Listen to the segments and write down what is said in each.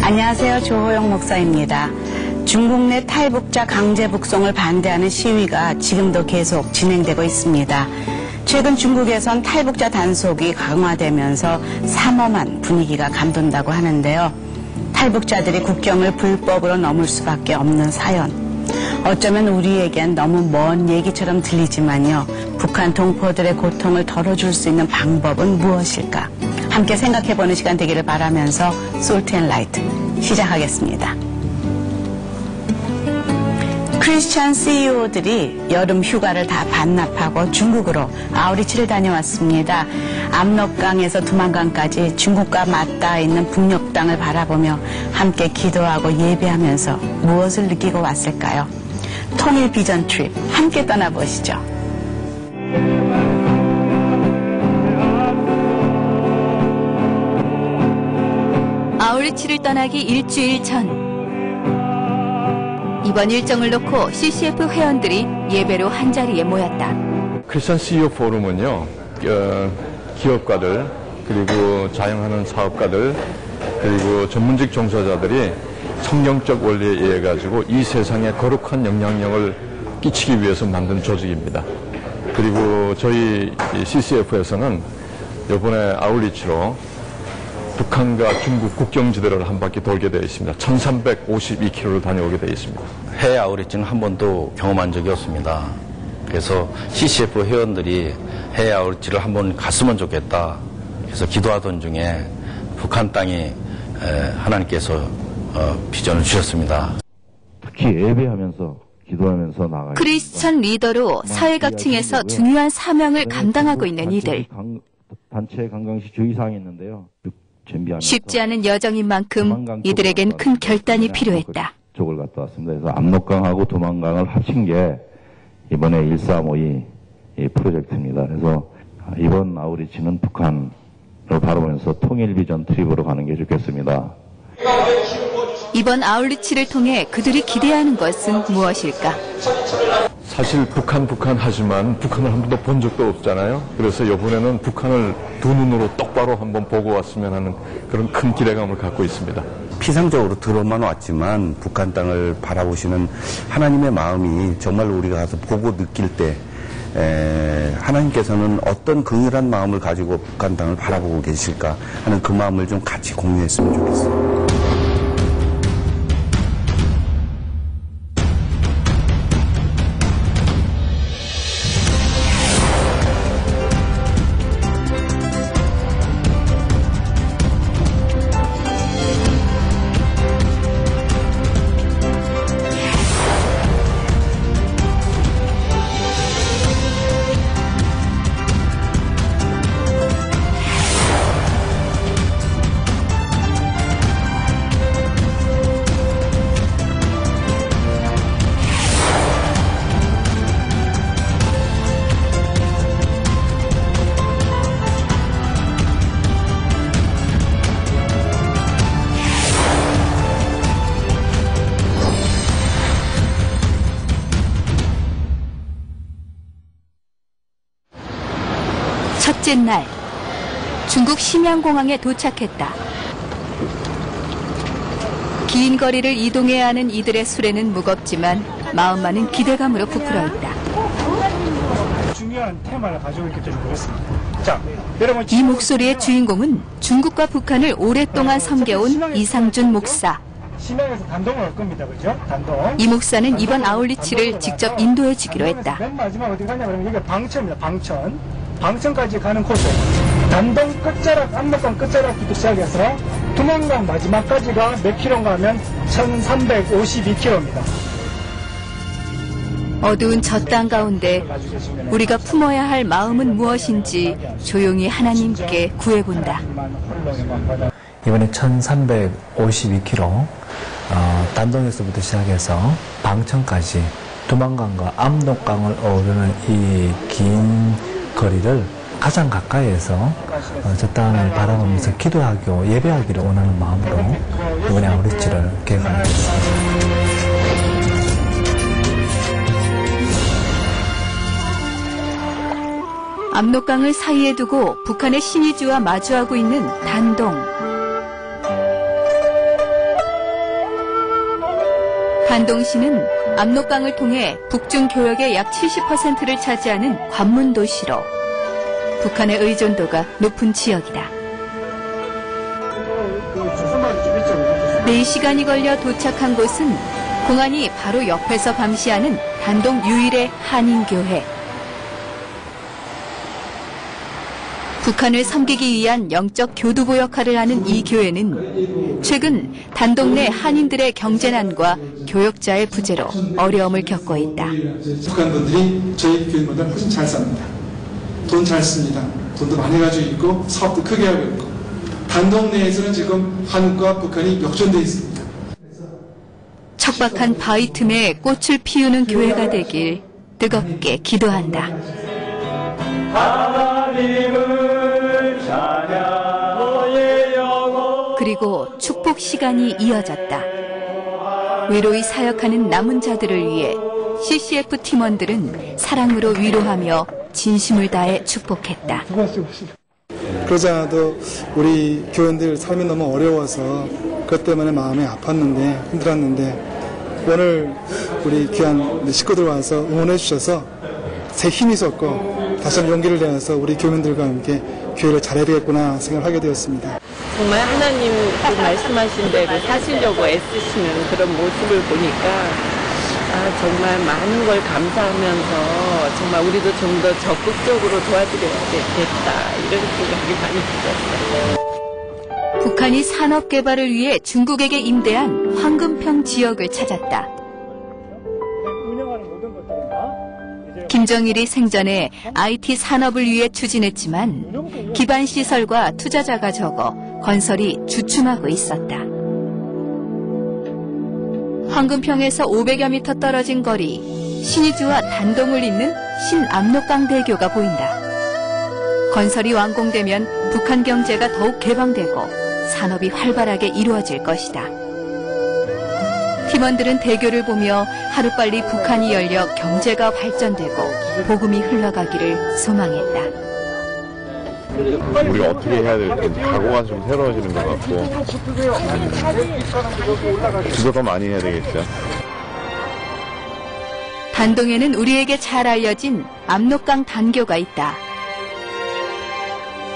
안녕하세요. 조호영 목사입니다. 중국 내 탈북자 강제 북송을 반대하는 시위가 지금도 계속 진행되고 있습니다. 최근 중국에선 탈북자 단속이 강화되면서 삼엄한 분위기가 감돈다고 하는데요. 탈북자들이 국경을 불법으로 넘을 수밖에 없는 사연. 어쩌면 우리에겐 너무 먼 얘기처럼 들리지만요. 북한 동포들의 고통을 덜어줄 수 있는 방법은 무엇일까? 함께 생각해보는 시간 되기를 바라면서 솔트 앤 라이트 시작하겠습니다. 크리스찬 CEO들이 여름 휴가를 다 반납하고 중국으로 아우리치를 다녀왔습니다. 압록강에서 두만강까지 중국과 맞닿아 있는 북녘 땅을 바라보며 함께 기도하고 예배하면서 무엇을 느끼고 왔을까요? 통일 비전 트립 함께 떠나보시죠. 아우리치를 떠나기 일주일 전 이번 일정을 놓고 CCF 회원들이 예배로 한자리에 모였다. 크리스천 CEO 포럼은요, 기업가들, 그리고 자영하는 사업가들, 그리고 전문직 종사자들이 성경적 원리에 의해 가지고 이 세상에 거룩한 영향력을 끼치기 위해서 만든 조직입니다. 그리고 저희 CCF에서는 이번에 아울리치로 북한과 중국 국경지대를 한 바퀴 돌게 되어 있습니다. 1352km를 다녀오게 되어 있습니다. 해외 아우리치는 한 번도 경험한 적이 없습니다. 그래서 CCF 회원들이 해외 아우리치를 한번 갔으면 좋겠다. 그래서 기도하던 중에 북한 땅이 하나님께서 비전을 주셨습니다. 특히 예배하면서 기도하면서 나가요. 크리스천 리더로 사회 각층에서 중요한 사명을 감당하고 있는 이들. 단체 관광시 주의사항이 있는데요. 쉽지 않은 여정인 만큼 이들에겐 큰 결단이 필요했다. 쪽을 갔다 왔습니다. 그래서 압록강하고 두만강을 합친 게 이번에 1352 프로젝트입니다. 그래서 이번 아우리치는 북한을 바라보면서 통일 비전 트립으로 가는 게 좋겠습니다. 이번 아울리치를 통해 그들이 기대하는 것은 무엇일까? 사실 북한 하지만 북한을 한 번도 본 적도 없잖아요. 그래서 이번에는 북한을 두 눈으로 똑바로 한번 보고 왔으면 하는 그런 큰 기대감을 갖고 있습니다. 피상적으로 들어만 왔지만 북한 땅을 바라보시는 하나님의 마음이 정말 우리가 가서 보고 느낄 때 하나님께서는 어떤 긍휼한 마음을 가지고 북한 땅을 바라보고 계실까 하는 그 마음을 좀 같이 공유했으면 좋겠어요. 첫째 날, 중국 심양공항에 도착했다. 긴 거리를 이동해야 하는 이들의 수레는 무겁지만 마음만은 기대감으로 부풀어있다. 중요한 테마를 가지고 있기 때문에 그렇습니다. 자, 여러분, 이 목소리의 주인공은 중국과 북한을 오랫동안 섬겨온 이상준 목사. 심양에서 단동을 할 겁니다. 그죠? 단동. 이 목사는 이번 아울리치를 직접 인도해 주기로 했다. 맨 마지막 어디 가냐 그러면 여기 방천입니다. 방천까지 가는 코스. 단동 끝자락, 압록강 끝자락부터 시작해서 두만강 마지막까지가 몇 킬로인가 하면 1352km입니다. 어두운 저 땅 가운데 우리가 품어야 할 마음은 무엇인지 조용히 하나님께 구해본다. 이번에 1352km 단동에서부터 시작해서 방천까지 두만강과 압록강을 오르는 이 긴 거리를 가장 가까이에서 저 땅을 바라보면서 기도하고 예배하기를 원하는 마음으로 이번에 아우리치를 계획하게 됐습니다. 압록강을 사이에 두고 북한의 신의주와 마주하고 있는 단동. 단동시는 압록강을 통해 북중 교역의 약 70%를 차지하는 관문 도시로 북한의 의존도가 높은 지역이다. 4시간이 걸려 도착한 곳은 공안이 바로 옆에서 감시하는 단동 유일의 한인교회. 북한을 섬기기 위한 영적 교두보 역할을 하는 이 교회는 최근 단동 내 한인들의 경제난과 교역자의 부재로 어려움을 겪고 있다. 북한 분들이 저희 교회보다 훨씬 잘 삽니다. 돈 잘 씁니다. 돈도 많이 가지고 있고 사업도 크게 하고 있고 단동 내에서는 지금 한국과 북한이 역전되어 있습니다. 척박한 바위 틈에 꽃을 피우는 교회가 되길 뜨겁게 기도한다. 그리고 축복 시간이 이어졌다. 외로이 사역하는 남은 자들을 위해 CCF 팀원들은 사랑으로 위로하며 진심을 다해 축복했다. 그러지 않아도 우리 교인들 삶이 너무 어려워서 그것 때문에 마음이 아팠는데 힘들었는데 오늘 우리 귀한 식구들 와서 응원해 주셔서 새 힘이 섰고 다시 한번 용기를 내어서 우리 교민들과 함께 교회를 잘해야 되겠구나 생각하게 되었습니다. 정말 하나님 말씀하신 대로 사시려고 애쓰시는 그런 모습을 보니까 정말 많은 걸 감사하면서 정말 우리도 좀 더 적극적으로 도와드려야겠다 이런 생각이 많이 들었어요. 북한이 산업 개발을 위해 중국에게 임대한 황금평 지역을 찾았다. 김정일이 생전에 IT 산업을 위해 추진했지만 기반 시설과 투자자가 적어 건설이 주춤하고 있었다. 황금평에서 500여 미터 떨어진 거리, 신의주와 단동을 잇는 신압록강 대교가 보인다. 건설이 완공되면 북한 경제가 더욱 개방되고 산업이 활발하게 이루어질 것이다. 팀원들은 대교를 보며 하루빨리 북한이 열려 경제가 발전되고 복음이 흘러가기를 소망했다. 우리가 어떻게 해야 될지 각오가 좀 새로워지는 것 같고 기도도 많이 해야 되겠죠. 단동에는 우리에게 잘 알려진 압록강 단교가 있다.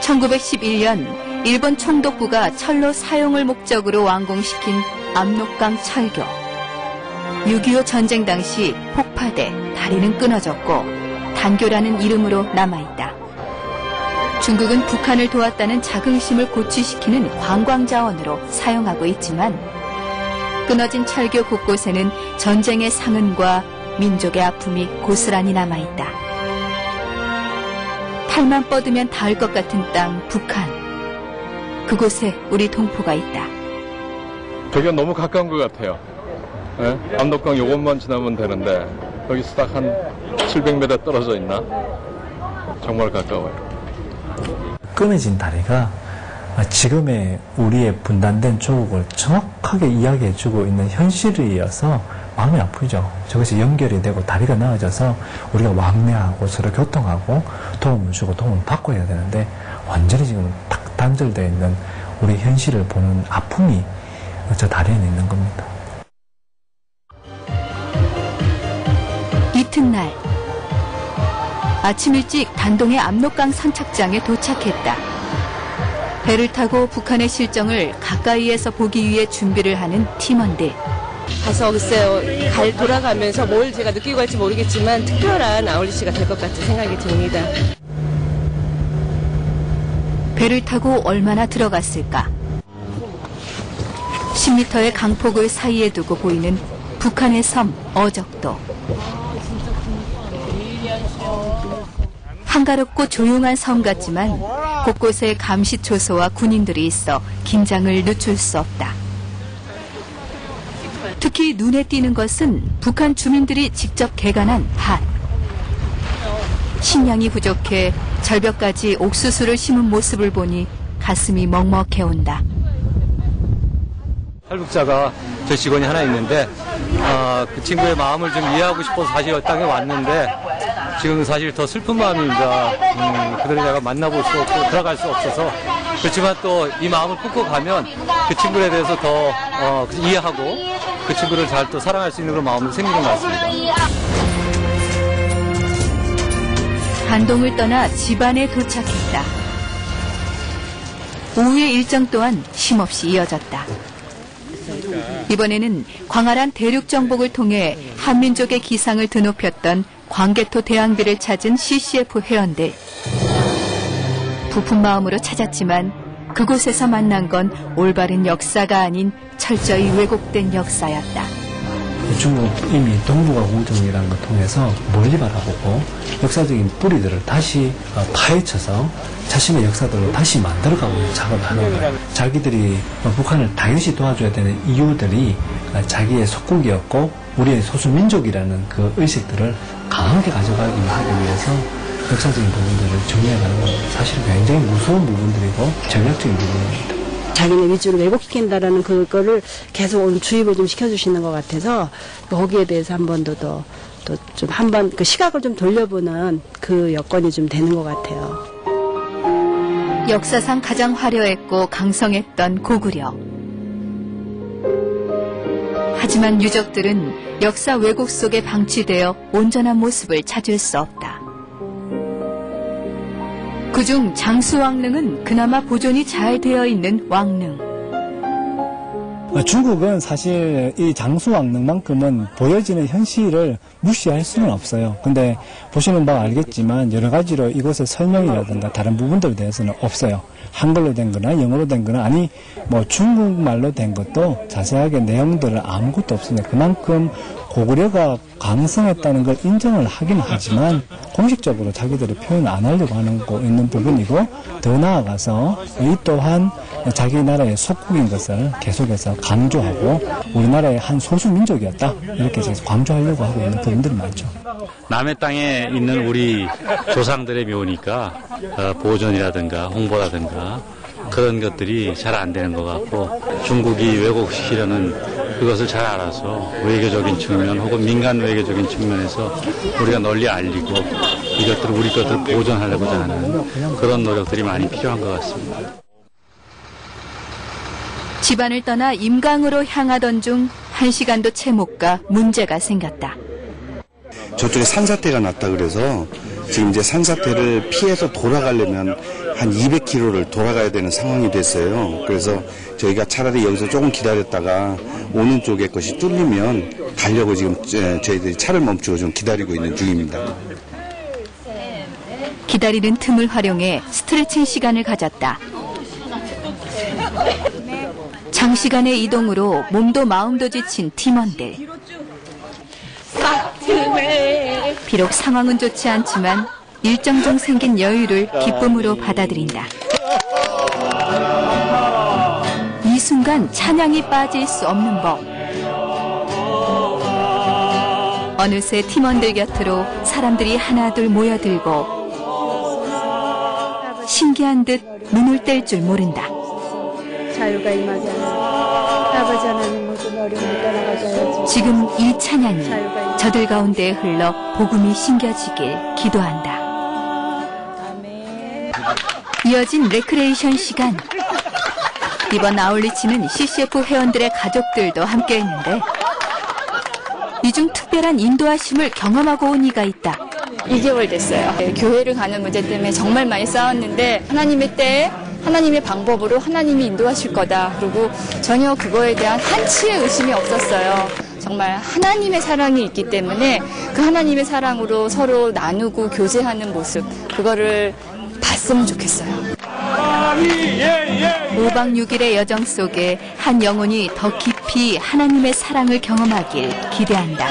1911년 일본 총독부가 철로 사용을 목적으로 완공시킨 압록강 철교. 6.25 전쟁 당시 폭파돼 다리는 끊어졌고 단교라는 이름으로 남아있다. 중국은 북한을 도왔다는 자긍심을 고취시키는 관광자원으로 사용하고 있지만 끊어진 철교 곳곳에는 전쟁의 상흔과 민족의 아픔이 고스란히 남아있다. 팔만 뻗으면 닿을 것 같은 땅 북한. 그곳에 우리 동포가 있다. 저기가 너무 가까운 것 같아요. 네? 압록강 요것만 지나면 되는데 여기서 딱 한 700m 떨어져 있나? 정말 가까워요. 끊어진 다리가 지금의 우리의 분단된 조국을 정확하게 이야기해주고 있는 현실이어서 마음이 아프죠. 저것이 연결이 되고 다리가 나아져서 우리가 왕래하고 서로 교통하고 도움을 주고 도움을 받고 해야 되는데 완전히 지금 탁 단절되어 있는 우리 현실을 보는 아픔이 저 다리에는 있는 겁니다. 이튿날 아침 일찍 단동의 압록강 선착장에 도착했다. 배를 타고 북한의 실정을 가까이에서 보기 위해 준비를 하는 팀원들. 가서 글쎄요, 돌아가면서 뭘 제가 느끼고 갈지 모르겠지만 특별한 아울리시가 될 것 같은 생각이 듭니다. 배를 타고 얼마나 들어갔을까? 10m의 강폭을 사이에 두고 보이는 북한의 섬 어적도. 한가롭고 조용한 섬 같지만 곳곳에 감시초소와 군인들이 있어 긴장을 늦출 수 없다. 특히 눈에 띄는 것은 북한 주민들이 직접 개간한 밭. 식량이 부족해 절벽까지 옥수수를 심은 모습을 보니 가슴이 먹먹해온다. 탈북자가 저 직원이 하나 있는데 그 친구의 마음을 좀 이해하고 싶어서 사실 이 땅에 왔는데 지금 사실 더 슬픈 마음입니다. 그들을 내가 만나볼 수 없고 들어갈 수 없어서 그렇지만 또 이 마음을 품고 가면 그 친구에 대해서 더 이해하고 그 그 친구를 잘 또 사랑할 수 있는 그런 마음도 생기는 것 같습니다. 단동을 떠나 집안에 도착했다. 오후의 일정 또한 쉼없이 이어졌다. 이번에는 광활한 대륙 정복을 통해 한민족의 기상을 드높였던 광개토 대항비를 찾은 CCF 회원들. 부푼 마음으로 찾았지만 그곳에서 만난 건 올바른 역사가 아닌 철저히 왜곡된 역사였다. 중국 이미 동북아 공정이라는 걸 통해서 멀리 바라보고 역사적인 뿌리들을 다시 파헤쳐서 자신의 역사들을 다시 만들어가고 있는 작업을 하는 거예요. 자기들이 북한을 당연시 도와줘야 되는 이유들이 자기의 속국이었고 우리의 소수민족이라는 그 의식들을 강하게 가져가기 위해서 역사적인 부분들을 정리해가는 건 사실 굉장히 무서운 부분들이고 전략적인 부분입니다. 자기네 위주로 왜곡시킨다라는 그거를 계속 오늘 주입을 좀 시켜주시는 것 같아서 거기에 대해서 한 번 더 좀 한번 그 시각을 좀 돌려보는 그 여건이 좀 되는 것 같아요. 역사상 가장 화려했고 강성했던 고구려. 하지만 유적들은 역사 왜곡 속에 방치되어 온전한 모습을 찾을 수 없다. 그중 장수왕릉은 그나마 보존이 잘 되어 있는 왕릉. 중국은 사실 이 장수왕릉만큼은 보여지는 현실을 무시할 수는 없어요. 근데 보시는 바와 알겠지만 여러 가지로 이곳의 설명이라든가 다른 부분들에 대해서는 없어요. 한글로 된 거나 영어로 된 거나 아니 뭐 중국말로 된 것도 자세하게 내용들은 아무것도 없습니다. 그만큼 고구려가 강성했다는 걸 인정을 하긴 하지만 공식적으로 자기들이 표현 안 하려고 하는 거 있는 부분이고 더 나아가서 이 또한 자기 나라의 속국인 것을 계속해서 강조하고 우리나라의 한 소수 민족이었다 이렇게 해서 강조하려고 하고 있는 부분들이 많죠. 남의 땅에 있는 우리 조상들의 묘니까 보존이라든가 홍보라든가 그런 것들이 잘 안 되는 것 같고 중국이 왜곡시키려는 그것을 잘 알아서 외교적인 측면 혹은 민간 외교적인 측면에서 우리가 널리 알리고 이것들을 우리 것들을 보존하려고자 하는 그런 노력들이 많이 필요한 것 같습니다. 집안을 떠나 임강으로 향하던 중 1시간도 채 못 가 문제가 생겼다. 저쪽에 산사태가 났다 그래서 지금 이제 산사태를 피해서 돌아가려면 한 200km를 돌아가야 되는 상황이 됐어요. 그래서 저희가 차라리 여기서 조금 기다렸다가 오는 쪽에 것이 뚫리면 가려고 지금 저희들이 차를 멈추고 좀 기다리고 있는 중입니다. 기다리는 틈을 활용해 스트레칭 시간을 가졌다. 장시간의 이동으로 몸도 마음도 지친 팀원들. 비록 상황은 좋지 않지만 일정 중 생긴 여유를 기쁨으로 받아들인다. 이 순간 찬양이 빠질 수 없는 법. 어느새 팀원들 곁으로 사람들이 하나둘 모여들고 신기한 듯 눈을 뗄 줄 모른다. 자유가 임하지 않아. 아버지 하나님 모든 어려움을 떠나가자. 지금 이 찬양이 저들 가운데 흘러 복음이 심겨지길 기도한다. 이어진 레크레이션 시간. 이번 아울리치는 CCF 회원들의 가족들도 함께했는데 이 중 특별한 인도하심을 경험하고 온 이가 있다. 2개월 됐어요. 교회를 가는 문제 때문에 정말 많이 싸웠는데 하나님의 때에 하나님의 방법으로 하나님이 인도하실 거다. 그리고 전혀 그거에 대한 한치의 의심이 없었어요. 정말 하나님의 사랑이 있기 때문에 그 하나님의 사랑으로 서로 나누고 교제하는 모습 그거를 봤으면 좋겠어요. 5박 6일의 여정 속에 한 영혼이 더 깊이 하나님의 사랑을 경험하길 기대한다.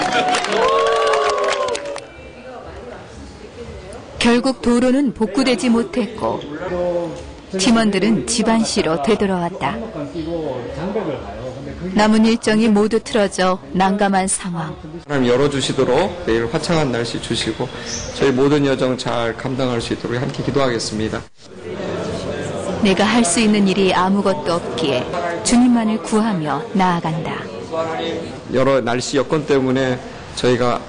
결국 도로는 복구되지 못했고 팀원들은 집안시로 되돌아왔다. 남은 일정이 모두 틀어져 난감한 상황. 하나님 열어주시도록 내일 화창한 날씨 주시고 저희 모든 여정 잘 감당할 수 있도록 함께 기도하겠습니다. 내가 할 수 있는 일이 아무것도 없기에 주님만을 구하며 나아간다. 여러 날씨 여건 때문에 저희가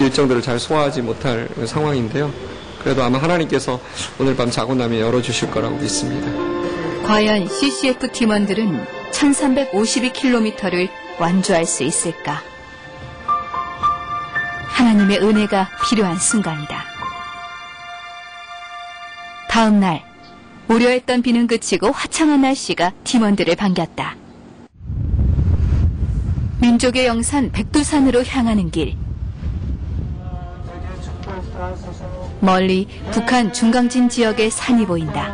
일정들을 잘 소화하지 못할 상황인데요. 그래도 아마 하나님께서 오늘 밤 자고 나면 열어주실 거라고 믿습니다. 과연 CCF 팀원들은 1352km를 완주할 수 있을까? 하나님의 은혜가 필요한 순간이다. 다음 날, 우려했던 비는 그치고 화창한 날씨가 팀원들을 반겼다. 민족의 영산 백두산으로 향하는 길. 멀리 북한 중강진 지역의 산이 보인다.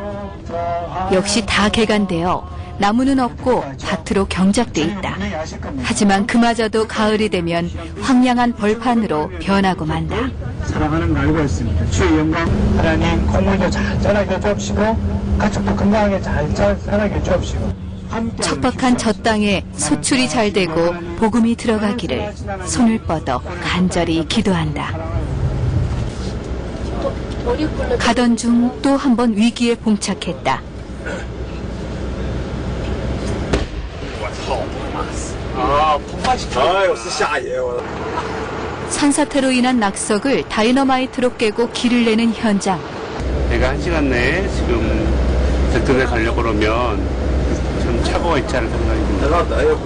역시 다 개간되어 나무는 없고 밭으로 경작돼 있다. 하지만 그마저도 가을이 되면 황량한 벌판으로 변하고 만다. 사랑하는 날과 있습니다. 주의 영광 하나님 건물도 잘 자라게 주옵시고 가족도 건강하게 잘 자라게 주옵시고 척박한 저 땅에 소출이 잘 되고 복음이 들어가기를 손을 뻗어 간절히 기도한다. 가던 중 또 한 번 위기에 봉착했다. 산사태로 인한 낙석을 다이너마이트로 깨고 길을 내는 현장. 내가 1시간 내에 지금 백두산에 가려고 그러면 좀 착오가 있지 않을까 생각이 듭니다.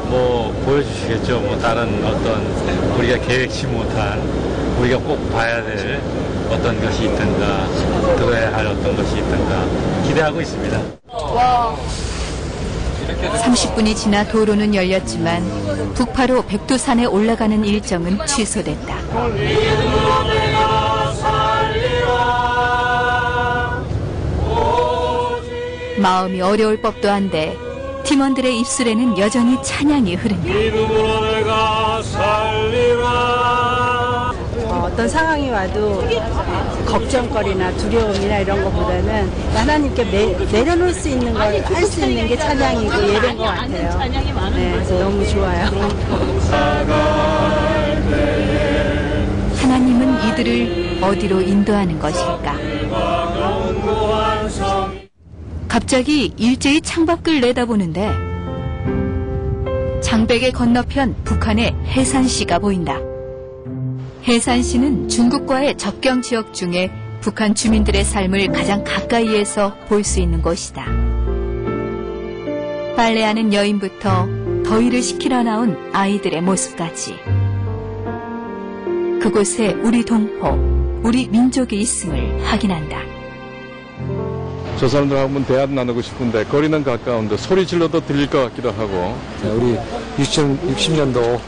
뭐 보여주시겠죠. 뭐 다른 어떤 우리가 계획치 못한 우리가 꼭 봐야 될 어떤 것이 있든가 들어야 할 어떤 것이 있든가 기대하고 있습니다. 30분이 지나 도로는 열렸지만 북파로 백두산에 올라가는 일정은 취소됐다. 마음이 어려울 법도 한데 팀원들의 입술에는 여전히 찬양이 흐른다. 어떤 상황이 와도 걱정거리나 두려움이나 이런 것보다는 하나님께 내려놓을 수 있는 걸 할 수 있는 게 찬양이고 예배인 것 같아요. 네, 그래서 너무 좋아요. 하나님은 이들을 어디로 인도하는 것일까? 갑자기 일제히 창밖을 내다보는데 장백의 건너편 북한의 해산시가 보인다. 해산시는 중국과의 접경 지역 중에 북한 주민들의 삶을 가장 가까이에서 볼 수 있는 곳이다. 빨래하는 여인부터 더위를 식히러 나온 아이들의 모습까지. 그곳에 우리 동포, 우리 민족이 있음을 확인한다. 저 사람들하고 한번 대화 나누고 싶은데 거리는 가까운데 소리 질러도 들릴 것 같기도 하고. 우리 60년도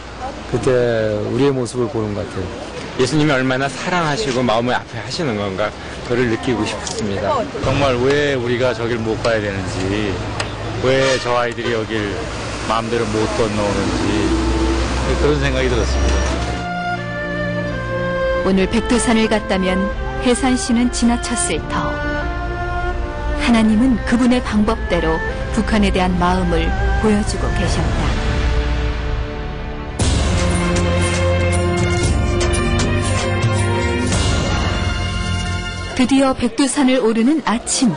그때 우리의 모습을 보는 것 같아요. 예수님이 얼마나 사랑하시고 마음을 아파하시는 건가 그걸 느끼고 싶습니다. 정말 왜 우리가 저길 못 가야 되는지, 왜 저 아이들이 여길 마음대로 못 건너오는지 그런 생각이 들었습니다. 오늘 백두산을 갔다면 해산시는 지나쳤을 터. 하나님은 그분의 방법대로 북한에 대한 마음을 보여주고 계셨다. 드디어 백두산을 오르는 아침.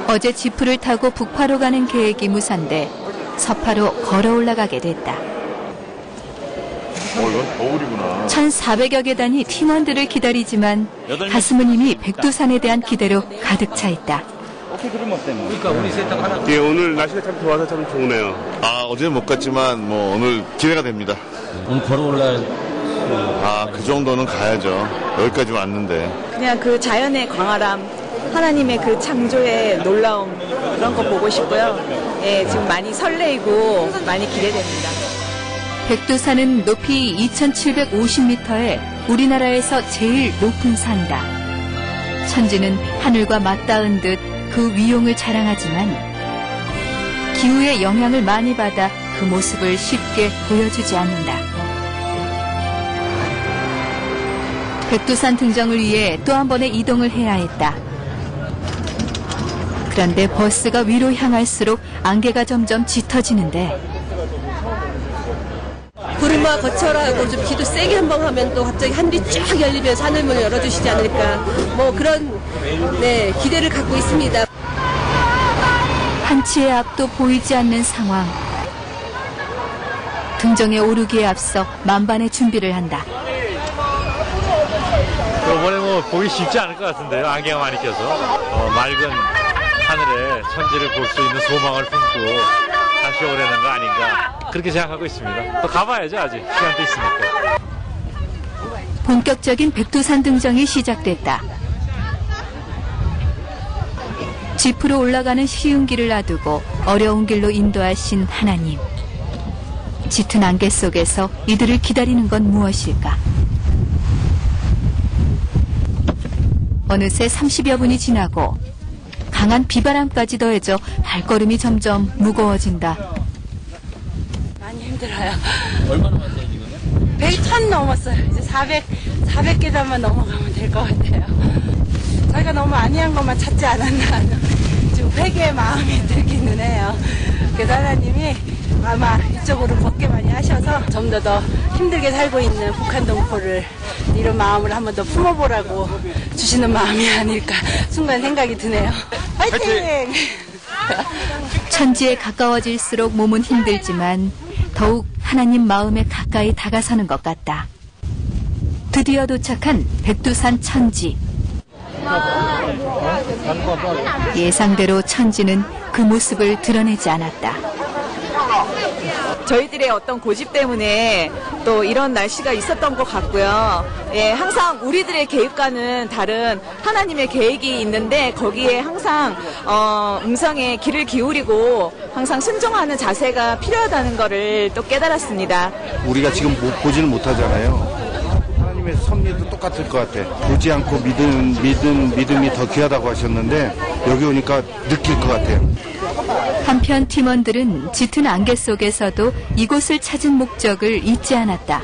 어제 지프를 타고 북파로 가는 계획이 무산돼 서파로 걸어 올라가게 됐다. 이건 겨울이구나. 1,400여 계단이 팀원들을 기다리지만 가슴은 이미 백두산에 대한 기대로 가득 차 있다. 그러니까 우리 세탁 하나. 예, 오늘 날씨가 참 좋아서 참 좋으네요. 어제는 못 갔지만 뭐 오늘 기대가 됩니다. 오늘 걸어 올라갈 그 정도는 가야죠. 여기까지 왔는데. 그냥 그 자연의 광활함, 하나님의 그 창조의 놀라움 그런 거 보고 싶고요. 예, 지금 많이 설레이고 많이 기대됩니다. 백두산은 높이 2,750m에 우리나라에서 제일 높은 산이다. 천지는 하늘과 맞닿은 듯 그 위용을 자랑하지만 기후의 영향을 많이 받아 그 모습을 쉽게 보여주지 않는다. 백두산 등정을 위해 또 한 번의 이동을 해야 했다. 그런데 버스가 위로 향할수록 안개가 점점 짙어지는데 구름아 거쳐라고 좀 기도 세게 한 번 하면 또 갑자기 하늘이 쫙 열리면 하늘문을 열어주시지 않을까 뭐 그런 기대를 갖고 있습니다. 한치의 앞도 보이지 않는 상황. 등정에 오르기에 앞서 만반의 준비를 한다. 이번에 뭐 보기 쉽지 않을 것 같은데요. 안개가 많이 껴서 맑은 하늘에 천지를 볼 수 있는 소망을 품고 다시 오려는 거 아닌가 그렇게 생각하고 있습니다. 또 가봐야죠. 아직 시간도 있으니까. 본격적인 백두산 등정이 시작됐다. 지프로 올라가는 쉬운 길을 놔두고 어려운 길로 인도하신 하나님. 짙은 안개 속에서 이들을 기다리는 건 무엇일까? 어느새 30여 분이 지나고 강한 비바람까지 더해져 발걸음이 점점 무거워진다. 많이 힘들어요. 얼마나 왔어요, 지금? 100천 넘었어요. 이제 400계단만 넘어가면 될 것 같아요. 저희가 너무 안이한 것만 찾지 않았나 지금 회개의 마음이 들기는 해요. 그래서 하나님이 아마 이쪽으로 걷게 많이 하셔서 좀 더 힘들게 살고 있는 북한 동포를 이런 마음을 한 번 더 품어보라고 주시는 마음이 아닐까 순간 생각이 드네요. 화이팅! 천지에 가까워질수록 몸은 힘들지만 더욱 하나님 마음에 가까이 다가서는 것 같다. 드디어 도착한 백두산 천지. 예상대로 천지는 그 모습을 드러내지 않았다. 저희들의 어떤 고집 때문에 또 이런 날씨가 있었던 것 같고요. 예, 항상 우리들의 계획과는 다른 하나님의 계획이 있는데 거기에 항상 음성에 귀를 기울이고 항상 순종하는 자세가 필요하다는 것을 또 깨달았습니다. 우리가 지금 보지는 못하잖아요. 하나님의 섭리도 똑같을 것 같아. 보지 않고 믿음이 더 귀하다고 하셨는데 여기 오니까 느낄 것 같아요. 한편 팀원들은 짙은 안개 속에서도 이곳을 찾은 목적을 잊지 않았다.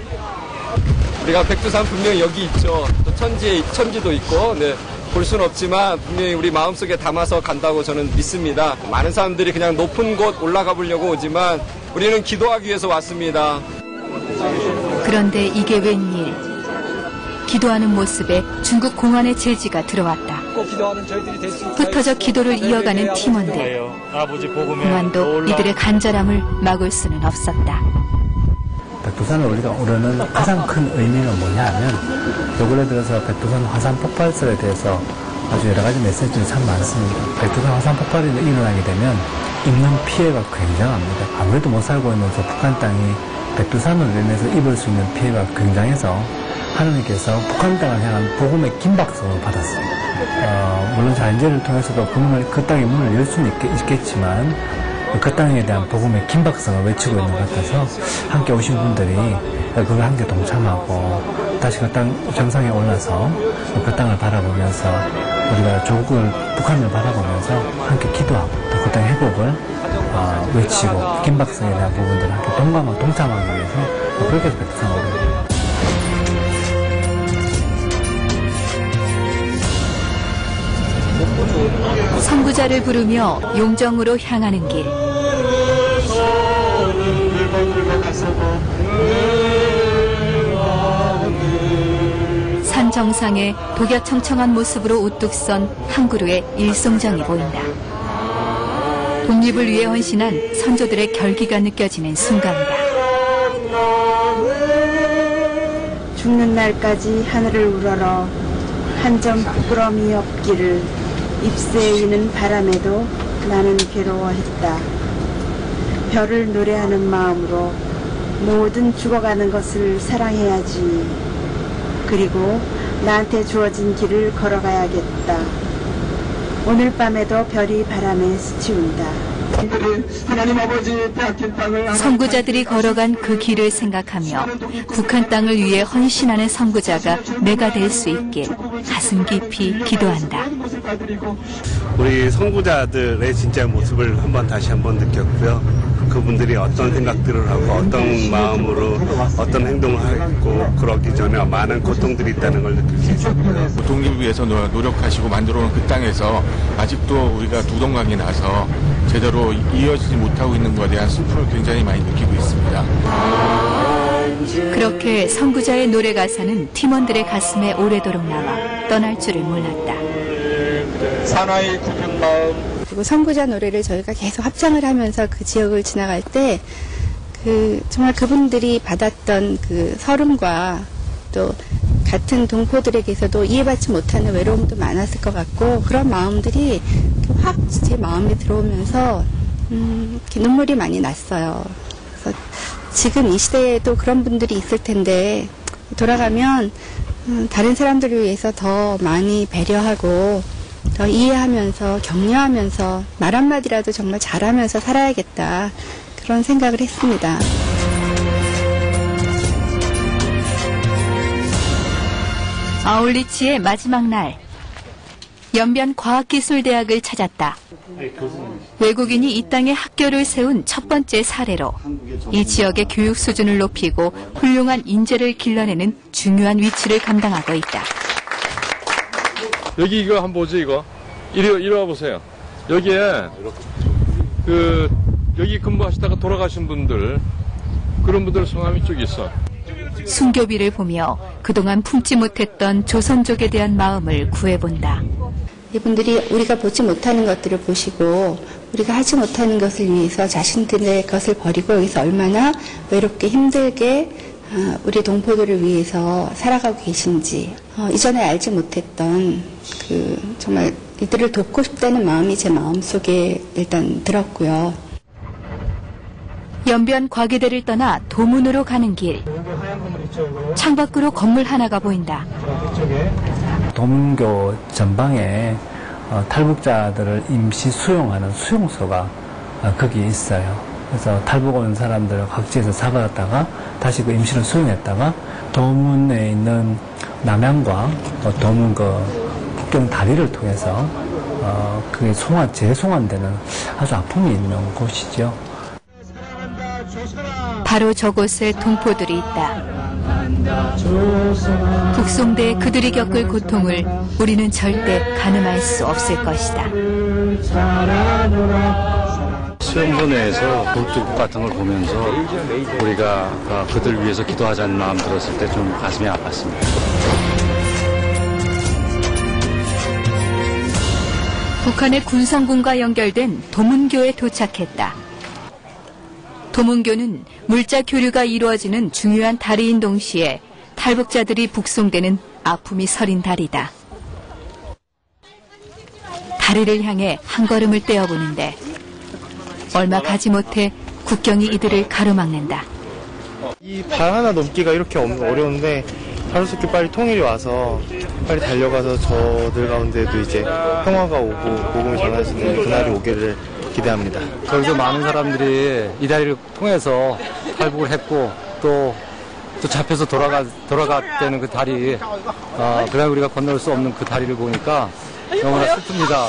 우리가 백두산 분명히 여기 있죠. 또 천지도 있고, 네, 볼 수는 없지만 분명히 우리 마음속에 담아서 간다고 저는 믿습니다. 많은 사람들이 그냥 높은 곳 올라가 보려고 오지만 우리는 기도하기 위해서 왔습니다. 그런데 이게 웬일? 기도하는 모습에 중국 공안의 제지가 들어왔다. 흩어져 기도를 이어가는 팀원들. 공안도 이들의 간절함을 막을 수는 없었다. 백두산을 우리가 오르는 가장 큰 의미는 뭐냐면 요 근래 들어서 백두산 화산 폭발설에 대해서 아주 여러 가지 메시지들이 참 많습니다. 백두산 화산 폭발이 일어나게 되면 입는 피해가 굉장합니다. 아무래도 못 살고 있는 저 북한 땅이 백두산으로 인해서 입을 수 있는 피해가 굉장해서 하나님께서 북한 땅을 향한 복음의 긴박성을 받았습니다. 물론 자연재해를 통해서도 그 땅의 문을 열 수는 있겠지만 그 땅에 대한 복음의 긴박성을 외치고 있는 것 같아서 함께 오신 분들이 그걸 함께 동참하고 다시 그 땅 정상에 올라서 그 땅을 바라보면서 우리가 조국을 북한을 바라보면서 함께 기도하고 또 그 땅의 회복을 외치고 긴박성에 대한 부분들을 함께 동감하고 동참하기 위해서 그렇게 해서 백두산을 오릅니다. 선구자를 부르며 용정으로 향하는 길. 산 정상에 독야청청한 모습으로 우뚝 선 한 그루의 일송정이 보인다. 독립을 위해 헌신한 선조들의 결기가 느껴지는 순간이다. 죽는 날까지 하늘을 우러러 한 점 부끄러움이 없기를 잎새에 이는 바람에도 나는 괴로워했다. 별을 노래하는 마음으로 모든 죽어가는 것을 사랑해야지. 그리고 나한테 주어진 길을 걸어가야겠다. 오늘 밤에도 별이 바람에 스치운다. 선구자들이 걸어간 그 길을 생각하며 북한 땅을 위해 헌신하는 선구자가 내가 될 수 있게 가슴 깊이 기도한다. 우리 선구자들의 진짜 모습을 다시 한번 느꼈고요. 그분들이 어떤 생각들을 하고 어떤 마음으로 어떤 행동을 하고 그러기 전에 많은 고통들이 있다는 걸 느낄 수 있었고요. 독립을 위해서 노력하시고 만들어놓은 그 땅에서 아직도 우리가 두동강이 나서 제대로 이어지지 못하고 있는 것에 대한 슬픔을 굉장히 많이 느끼고 있습니다. 그렇게 선구자의 노래 가사는 팀원들의 가슴에 오래도록 남아 떠날 줄을 몰랐다. 사나이 구경 마음. 그리고 선구자 노래를 저희가 계속 합창을 하면서 그 지역을 지나갈 때 정말 그분들이 받았던 그 서름과 또 같은 동포들에게서도 이해받지 못하는 외로움도 많았을 것 같고 그런 마음들이 확 제 마음에 들어오면서 이렇게 눈물이 많이 났어요. 그래서 지금 이 시대에도 그런 분들이 있을 텐데 돌아가면 다른 사람들을 위해서 더 많이 배려하고 더 이해하면서 격려하면서 말 한마디라도 정말 잘하면서 살아야겠다 그런 생각을 했습니다. 아울리치의 마지막 날, 연변과학기술대학을 찾았다. 외국인이 이 땅에 학교를 세운 첫 번째 사례로 이 지역의 교육 수준을 높이고 훌륭한 인재를 길러내는 중요한 위치를 감당하고 있다. 여기 이거 한번 보죠, 이거. 이리 와 보세요. 여기에 여기 근무하시다가 돌아가신 분들, 그런 분들 성함이 쭉 있어. 순교비를 보며 그동안 품지 못했던 조선족에 대한 마음을 구해본다. 이분들이 우리가 보지 못하는 것들을 보시고 우리가 하지 못하는 것을 위해서 자신들의 것을 버리고 여기서 얼마나 외롭게 힘들게 우리 동포들을 위해서 살아가고 계신지 이전에 알지 못했던 정말 이들을 돕고 싶다는 마음이 제 마음속에 일단 들었고요. 연변 과기대를 떠나 도문으로 가는 길. 창밖으로 건물 하나가 보인다. 도문교 전방에 탈북자들을 임시 수용하는 수용소가 거기에 있어요. 그래서 탈북 온 사람들을 각지에서 잡아다가 다시 그 임시로 수용했다가 도문에 있는 남양과 도문 북경 다리를 통해서 그게 재송환되는 아주 아픔이 있는 곳이죠. 바로 저곳에 동포들이 있다. 북송대 그들이 겪을 고통을 우리는 절대 가늠할 수 없을 것이다. 수용소 내에서 굴뚝 같은 걸 보면서 우리가 그들 위해서 기도하자는 마음 들었을 때 좀 가슴이 아팠습니다. 북한의 군성군과 연결된 도문교에 도착했다. 도문교는 물자 교류가 이루어지는 중요한 다리인 동시에 탈북자들이 북송되는 아픔이 서린 다리다. 다리를 향해 한 걸음을 떼어보는데 얼마 가지 못해 국경이 이들을 가로막는다. 이 발 하나 넘기가 이렇게 어려운데 하루속히 빨리 통일이 와서 빨리 달려가서 저들 가운데도 이제 평화가 오고 복음을 전할 수 있는 그날이 오기를 기대합니다. 저기서 많은 사람들이 이 다리를 통해서 탈북을 했고 또 잡혀서 돌아갔다는 그 다리, 그다음에 우리가 건널 수 없는 그 다리를 보니까 너무나 슬픕니다.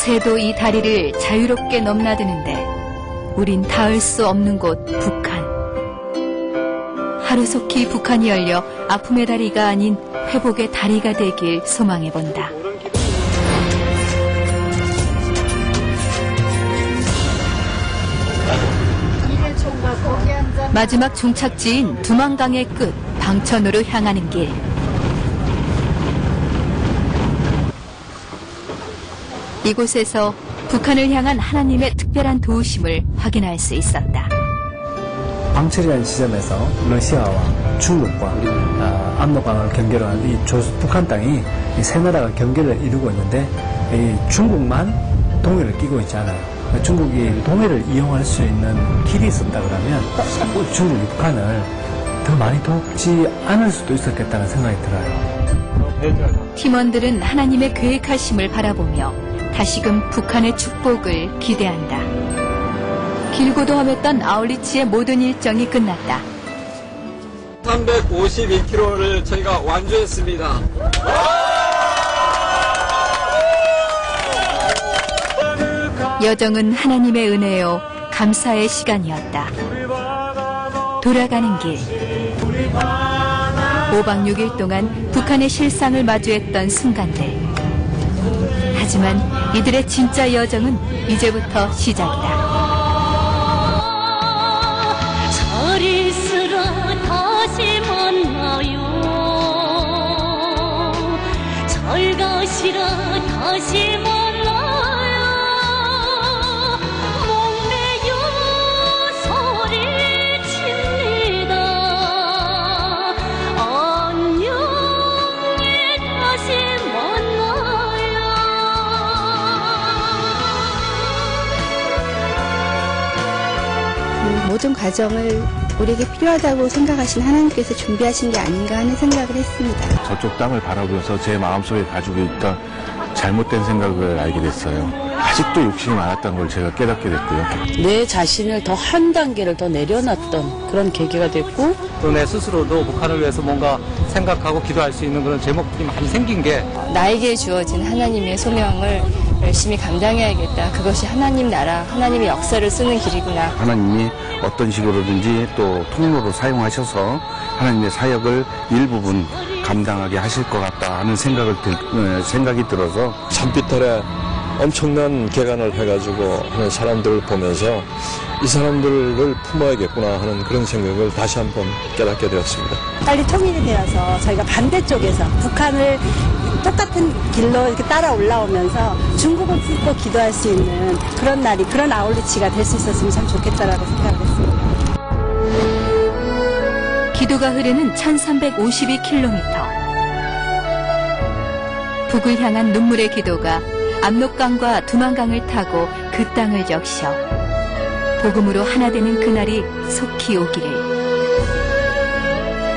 새도 이 다리를 자유롭게 넘나드는데 우린 닿을 수 없는 곳 북한. 하루속히 북한이 열려 아픔의 다리가 아닌 회복의 다리가 되길 소망해본다. 마지막 종착지인 두만강의 끝 방천으로 향하는 길. 이곳에서 북한을 향한 하나님의 특별한 도우심을 확인할 수 있었다. 방철이라는 지점에서 러시아와 중국과 압록강을 경계로하는 이 북한 땅이 이 세 나라가 경계를 이루고 있는데 이 중국만 동해를 끼고 있지 않아요. 중국이 동해를 이용할 수 있는 길이 있었다 그러면 중국이 북한을 더 많이 돕지 않을 수도 있었겠다는 생각이 들어요. 팀원들은 하나님의 계획하심을 바라보며 다시금 북한의 축복을 기대한다. 길고도 험했던 아울리치의 모든 일정이 끝났다. 351km를 저희가 완주했습니다. 여정은 하나님의 은혜요 감사의 시간이었다. 돌아가는 길. 5박 6일 동안 북한의 실상을 마주했던 순간들. 하지만 이들의 진짜 여정은 이제부터 시작이다. 절일수록 다시 만나요. 절가시러 다시 만나요. 목매여 소리칩니다. 안녕히 다시 만나요. 모든 과정을 우리에게 필요하다고 생각하신 하나님께서 준비하신 게 아닌가 하는 생각을 했습니다. 저쪽 땅을 바라보면서 제 마음속에 가지고 있던 잘못된 생각을 알게 됐어요. 아직도 욕심이 많았다는 걸 제가 깨닫게 됐고요. 내 자신을 더 한 단계를 더 내려놨던 그런 계기가 됐고, 또 내 스스로도 북한을 위해서 뭔가 생각하고 기도할 수 있는 그런 제목들이 많이 생긴 게 나에게 주어진 하나님의 소명을 열심히 감당해야겠다. 그것이 하나님 나라, 하나님의 역사를 쓰는 길이구나. 하나님이 어떤 식으로든지 또 통로로 사용하셔서 하나님의 사역을 일부분 감당하게 하실 것 같다 하는 생각이 들어서 산비탈에 엄청난 개간을 해가지고 하는 사람들을 보면서 이 사람들을 품어야겠구나 하는 그런 생각을 다시 한번 깨닫게 되었습니다. 빨리 통일이 되어서 저희가 반대쪽에서 북한을 똑같은 길로 이렇게 따라 올라오면서 중국을 품고 기도할 수 있는 그런 날이, 그런 아울리치가 될 수 있었으면 참 좋겠다라고 생각을 했습니다. 기도가 흐르는 1352km. 북을 향한 눈물의 기도가 압록강과 두만강을 타고 그 땅을 적셔 복음으로 하나 되는 그날이 속히 오기를.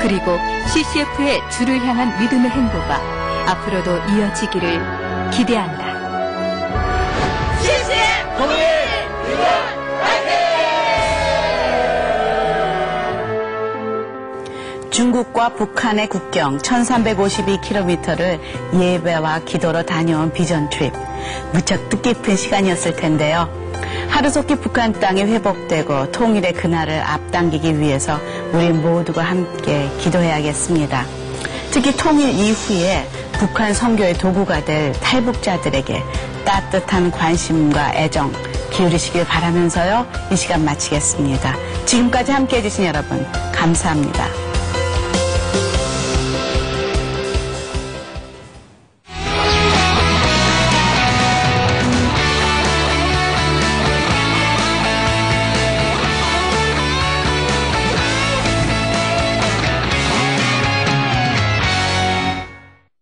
그리고 CCF의 주를 향한 믿음의 행보가 앞으로도 이어지기를 기대한다. CCF 통일 위원 화이팅! 중국과 북한의 국경 1352km를 예배와 기도로 다녀온 비전 트립. 무척 뜻깊은 시간이었을 텐데요. 하루속히 북한 땅이 회복되고 통일의 그날을 앞당기기 위해서 우리 모두가 함께 기도해야겠습니다. 특히 통일 이후에 북한 선교의 도구가 될 탈북자들에게 따뜻한 관심과 애정 기울이시길 바라면서요. 이 시간 마치겠습니다. 지금까지 함께해 주신 여러분 감사합니다.